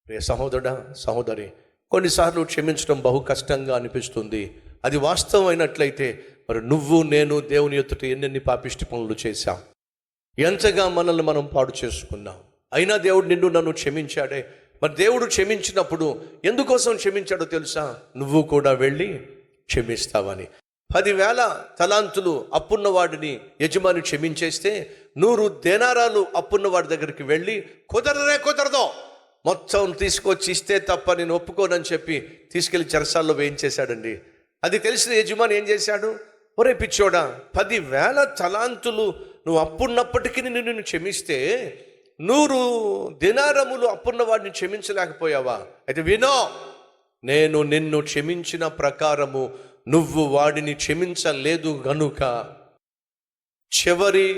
ప్రియ సహోదరుడా, సహోదరి, కొన్నిసార్లు క్షమించడం బహు కష్టంగా అనిపిస్తుంది. అది వాస్తవమైనట్లయితే మరి నువ్వు నేను దేవుని ఎదుట ఎన్నెన్ని పాపిష్టి పనులు చేశాం, ఎంతగా మనల్ని మనం పాడు చేసుకున్నాం. అయినా దేవుడు నిన్ను నన్ను క్షమించాడే. మరి దేవుడు క్షమించినప్పుడు ఎందుకోసం క్షమించాడో తెలుసా? నువ్వు కూడా వెళ్ళి క్షమిస్తావని. 10,000 తలాంతులు అప్పున్న వాడిని యజమాని క్షమించేస్తే 100 దేనారాలు అప్పున్న వాడి దగ్గరికి వెళ్ళి కుదరదో మొత్తం తీసుకొచ్చి ఇస్తే తప్ప నేను ఒప్పుకోనని చెప్పి తీసుకెళ్లి చెరసాల్లో వేయించేశాడండి. అది తెలిసిన యజమాని ఏం చేశాడు? ఒరే పిచ్చోడా, 10,000 తలాంతులు నువ్వు అప్పున్నప్పటికీ నిన్ను క్షమిస్తే 100 దినారములు అప్పున్న వాడిని క్షమించలేకపోయావా? అయితే వినో, నేను నిన్ను క్షమించిన ప్రకారము నువ్వు వాడిని క్షమించలేదు గనుక చివరి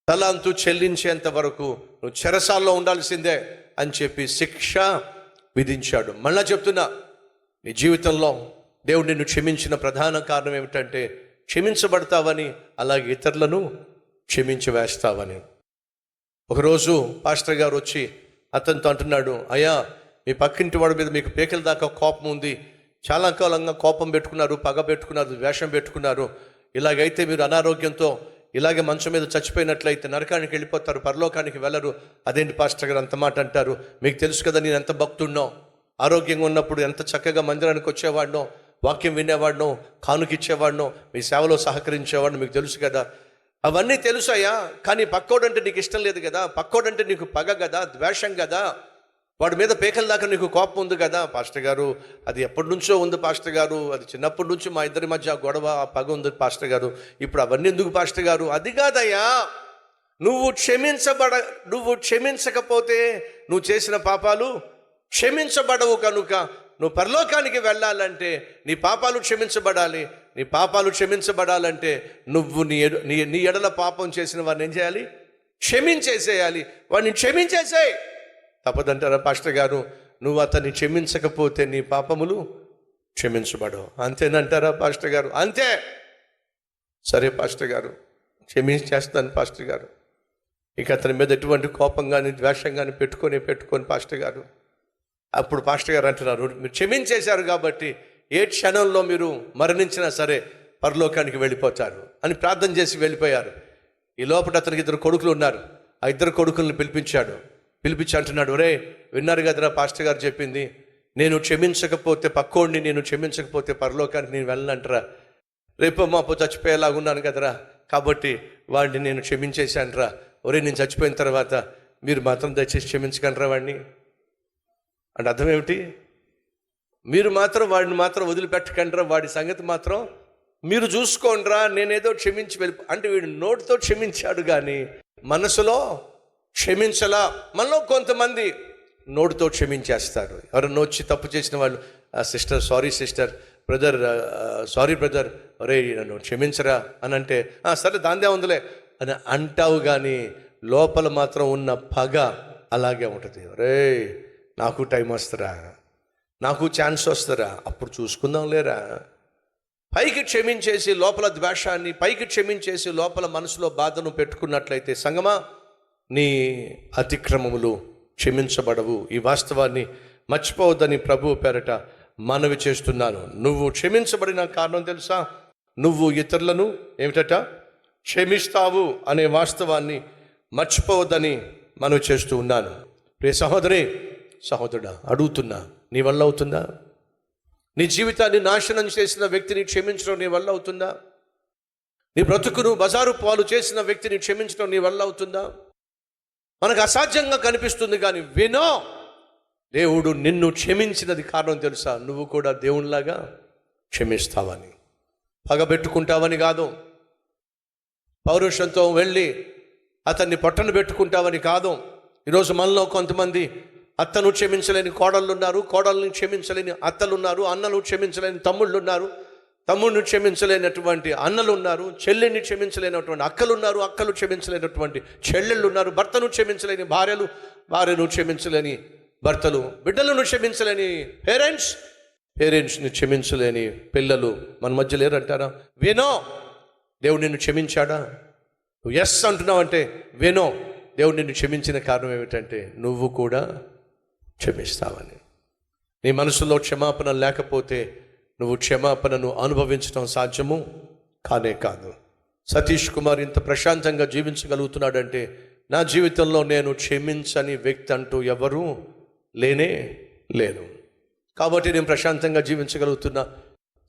తలాంతు చెల్లించేంత వరకు నువ్వు చెరసాల్లో ఉండాల్సిందే అని చెప్పి శిక్ష విధించాడు. మళ్ళా చెప్తున్నా, నీ జీవితంలో దేవుడు నిన్ను క్షమించిన ప్రధాన కారణం ఏమిటంటే క్షమించబడతావని, అలాగే ఇతరులను క్షమించి వేస్తావని. ఒకరోజు పాస్టర్ గారు వచ్చి అతనితో అంటున్నాడు, అయ్యా, మీ పక్కింటి వాడి మీద మీకు పేకల దాకా కోపం ఉంది, చాలా కాలంగా కోపం పెట్టుకున్నారు, పగ పెట్టుకున్నారు, ద్వేషం పెట్టుకున్నారు. ఇలాగైతే మీరు అనారోగ్యంతో ఇలాగే మంచం మీద చచ్చిపోయినట్లయితే నరకానికి వెళ్ళిపోతారు, పరలోకానికి వెళ్ళరు. అదేంటి పాస్టర్ గారు అంత మాట అంటారు? మీకు తెలుసు కదా నేను ఎంత భక్తుడినో, ఆరోగ్యంగా ఉన్నప్పుడు ఎంత చక్కగా మందిరానికి వచ్చేవాడినో, వాక్యం వినేవాడినో, కానుకిచ్చేవాడినో, మీ సేవలో సహకరించేవాడినో మీకు తెలుసు కదా. అవన్నీ తెలుసయ్యా, కానీ పక్కోడంటే నీకు ఇష్టం లేదు కదా, పక్కోడంటే నీకు పగ కదా, ద్వేషం కదా, వాడి మీద పేకల దాకా నీకు కోపం ఉంది కదా. పాస్టర్ గారు, అది ఎప్పటి నుంచో ఉంది పాస్టర్ గారు, అది చిన్నప్పటి నుంచి మా ఇద్దరి మధ్య గొడవ, పగ ఉంది పాస్టర్ గారు, ఇప్పుడు అవన్నీ ఎందుకు పాస్టర్ గారు? అది కాదయ్యా, నువ్వు క్షమించకపోతే నువ్వు చేసిన పాపాలు క్షమించబడవు. కనుక నువ్వు పరలోకానికి వెళ్ళాలంటే నీ పాపాలు క్షమించబడాలి. నీ పాపాలు క్షమించబడాలంటే నువ్వు నీ ఎడల పాపం చేసిన వాడిని ఏం చేయాలి? క్షమించేసేయాలి. వాడిని క్షమించేసేయి. తప్పదంటారా పాస్టర్ గారు? నువ్వు అతన్ని క్షమించకపోతే నీ పాపములు క్షమించబడవు, అంతేనంటారా పాస్టర్ గారు? అంతే. సరే పాస్టర్ గారు, క్షమించేస్తాను పాస్టర్ గారు. ఇక అతని మీద ఎటువంటి కోపం కానీ ద్వేషం కానీ పెట్టుకొని పాస్టర్ గారు. అప్పుడు పాస్టర్ గారు అంటున్నారు, మీరు క్షమించేశారు కాబట్టి ఏ క్షణంలో మీరు మరణించినా సరే పరలోకానికి వెళ్ళిపోతారు అని ప్రార్థన చేసి వెళ్ళిపోయారు. ఈ లోపల అతనికి 2 కొడుకులు ఉన్నారు. ఆ 2 కొడుకుల్ని పిలిపించి అంటున్నాడు, ఒరే, విన్నారు కదరా పాస్టర్ గారు చెప్పింది, నేను క్షమించకపోతే పక్కోడిని నేను క్షమించకపోతే పరలోకానికి నేను వెళ్ళనంటరా, రేపో మాపో చచ్చిపోయేలాగున్నాను కదరా, కాబట్టి వాడిని నేను క్షమించేశానురా. ఒరే, నేను చచ్చిపోయిన తర్వాత మీరు మాత్రం దయచేసి క్షమించగలరా వాడిని అంటే అర్థం ఏమిటి? మీరు మాత్రం వాడిని మాత్రం వదిలిపెట్టకండిరా, వాడి సంగతి మాత్రం మీరు చూసుకోండిరా, నేనేదో క్షమించి అంటే వీడు నోటితో క్షమించాడు కానీ మనసులో క్షమించలా. మనలో కొంతమంది నోటితో క్షమించేస్తారు. ఎవరన్నా వచ్చి తప్పు చేసిన వాళ్ళు, sister sorry, sister, brother sorry brother, ఒరే నన్ను క్షమించరా అని అంటే, సరే దాందే ఉందిలే అని అంటావు, కానీ లోపల మాత్రం ఉన్న పగ అలాగే ఉంటుంది. ఒరే, నాకు టైం వస్తారా, నాకు ఛాన్స్ వస్తారా, అప్పుడు చూసుకుందాం లేరా. పైకి క్షమించేసి లోపల ద్వేషాన్ని, పైకి క్షమించేసి లోపల మనసులో బాధను పెట్టుకున్నట్లయితే సంగమా, నీ అతిక్రమములు క్షమించబడవు. ఈ వాస్తవాన్ని మర్చిపోవద్దని ప్రభువు పేరట మనవి చేస్తున్నాను. నువ్వు క్షమించబడిన కారణం తెలుసా? నువ్వు ఇతరులను ఏమిటట క్షమిస్తావు అనే వాస్తవాన్ని మర్చిపోవద్దని మనవి చేస్తూ ఉన్నాను. ప్రియ సహోదరి, సహోదరుడా, అడుగుతున్నా, నీ వల్ల అవుతుందా? నీ జీవితాన్ని నాశనం చేసిన వ్యక్తిని క్షమించడం నీ వల్ల అవుతుందా? నీ బ్రతుకును బజారు పాలు చేసిన వ్యక్తిని క్షమించడం నీ వల్ల అవుతుందా? మనకు అసాధ్యంగా కనిపిస్తుంది, కానీ వినో, దేవుడు నిన్ను క్షమించినది కారణం తెలుసా? నువ్వు కూడా దేవునిలాగా క్షమిస్తావని, పగబెట్టుకుంటావని కాదు, పౌరుషంతో వెళ్ళి అతన్ని పొట్టను పెట్టుకుంటావని కాదు. ఈరోజు మనలో కొంతమంది అత్తను క్షమించలేని కోడళ్ళు ఉన్నారు, కోడళ్ళని క్షమించలేని అత్తలు ఉన్నారు, అన్నలు క్షమించలేని తమ్ముళ్ళు ఉన్నారు, తమ్ముడిని క్షమించలేనటువంటి అన్నలు ఉన్నారు, చెల్లెని క్షమించలేనటువంటి అక్కలు ఉన్నారు, అక్కలు క్షమించలేనటువంటి చెల్లెళ్ళు ఉన్నారు, భర్తను క్షమించలేని భార్యలు, భార్యను క్షమించలేని భర్తలు, బిడ్డలను క్షమించలేని పేరెంట్స్ని క్షమించలేని పిల్లలు మన మధ్య లేరంటారా? వినో, దేవుడు నిన్ను క్షమించాడా? నువ్వు ఎస్ అంటున్నావు అంటే వినో, దేవుడు నిన్ను క్షమించిన కారణం ఏమిటంటే నువ్వు కూడా క్షమిస్తావని. నీ మనసులో క్షమాపణ లేకపోతే నువ్వు క్షమాపణను అనుభవించడం సాధ్యము కానే కాదు. సతీష్ కుమార్ ఇంత ప్రశాంతంగా జీవించగలుగుతున్నాడంటే నా జీవితంలో నేను క్షమించని వ్యక్తి అంటూ ఎవరూ లేనే లేను. కాబట్టి నేను ప్రశాంతంగా జీవించగలుగుతున్నా,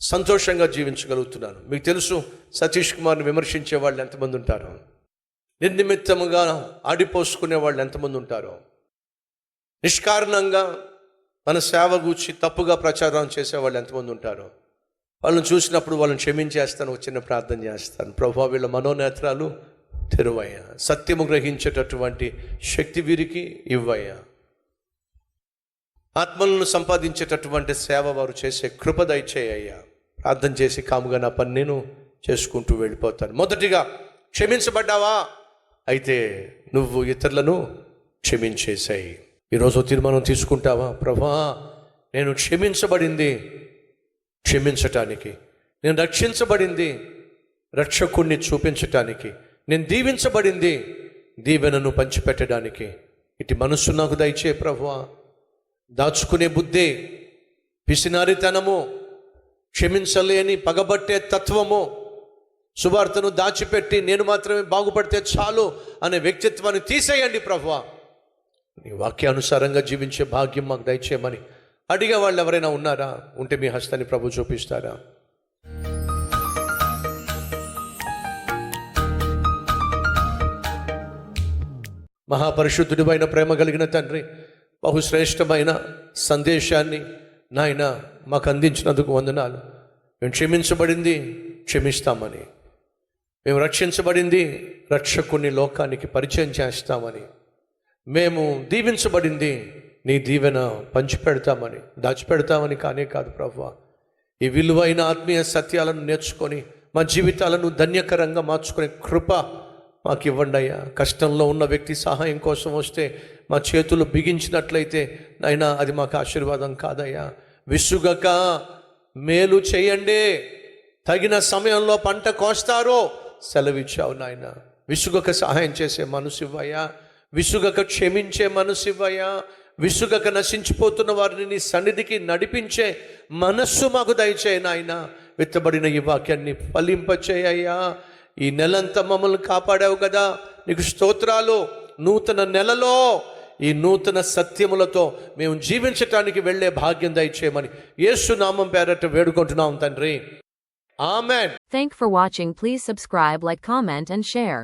సంతోషంగా జీవించగలుగుతున్నాను. మీకు తెలుసు, సతీష్ కుమార్ని విమర్శించే వాళ్ళు ఎంతమంది ఉంటారో, నిర్నిమిత్తముగా ఆడిపోసుకునే వాళ్ళు ఎంతమంది ఉంటారో, నిష్కారణంగా మన సేవ గూర్చి తప్పుగా ప్రచారం చేసేవాళ్ళు ఎంతమంది ఉంటారో, వాళ్ళని చూసినప్పుడు వాళ్ళని క్షమించేస్తాను, చిన్న ప్రార్థన చేస్తాను. ప్రభువా, వీళ్ళ మనోనేత్రాలు తెరువయ్యా, సత్యము గ్రహించేటటువంటి శక్తి వీరికి ఇవ్వయ్యా, ఆత్మలను సంపాదించేటటువంటి సేవ వారు చేసే కృప దయచేయ్యా. ప్రార్థన చేసి కాముగా నా పని నేను చేసుకుంటూ వెళ్ళిపోతాను. మొదటిగా, క్షమించబడ్డావా? అయితే నువ్వు ఇతరులను క్షమించేసాయి. ఈరోజు తీర్మానం తీసుకుంటావా? ప్రభువా, నేను క్షమించటానికి, నేను రక్షించబడింది రక్షకుణ్ణి చూపించటానికి, నేను దీవించబడింది దీవెనను పంచిపెట్టడానికి ఇటు మనస్సు నాకు దయచే ప్రభువా. దాచుకునే బుద్ధి, పిసినారితనము, క్షమించలేని పగబట్టే తత్వము, సువార్తను దాచిపెట్టి నేను మాత్రమే బాగుపడితే చాలు అనే వ్యక్తిత్వాన్ని తీసేయండి ప్రభువా. నీ వాక్యానుసారంగా జీవించే భాగ్యం మాకు దయచేయమని అడిగే వాళ్ళు ఎవరైనా ఉన్నారా? ఉంటే మీ హస్తాన్ని ప్రభు చూపిస్తారా? మహాపరిశుద్ధుడివైన ప్రేమ కలిగిన తండ్రి, బహుశ్రేష్టమైన సందేశాన్ని నాయన మాకు అందించినందుకు వందనాలు. మేము క్షమించబడింది క్షమిస్తామని, మేము రక్షించబడింది రక్షకుని లోకానికి పరిచయం చేస్తామని, మేము దీవించబడింది నీ దీవెన పంచిపెడతామని, దాచిపెడతామని కానే కాదు ప్రభువా. ఈ విలువైన ఆత్మీయ సత్యాలను నేర్చుకొని మా జీవితాలను ధన్యకరంగా మార్చుకునే కృప మాకు ఇవ్వండి అయ్యా. కష్టంలో ఉన్న వ్యక్తి సహాయం కోసం వస్తే మా చేతులు బిగించినట్లయితే నాయన అది మాకు ఆశీర్వాదం కాదయ్యా. విసుగక మేలు చేయండి, తగిన సమయంలో పంట కోస్తారో సెలవిచ్చావు నాయన. విసుగక సహాయం చేసే మనసు ఇవ్వయ్యా, విసుగక క్షమించే మనసు ఇవ్వయ్యా, విసుగక నశించిపోతున్న వారిని నీ సన్నిధికి నడిపించే మనస్సు మాకు దయచేయి నాయన. విత్తబడిన ఈ వాక్యాన్ని ఫలింపచేయ్యా. ఈ నెలంతా మమ్మల్ని కాపాడావు కదా, నీకు స్తోత్రాలు. నూతన నెలలో ఈ నూతన సత్యములతో మేము జీవించటానికి వెళ్ళే భాగ్యం దయచేయమని యేసు నామం పేరట వేడుకుంటున్నాం తండ్రి. ఆమేన్. Thank for watching. Please subscribe, like, comment and share.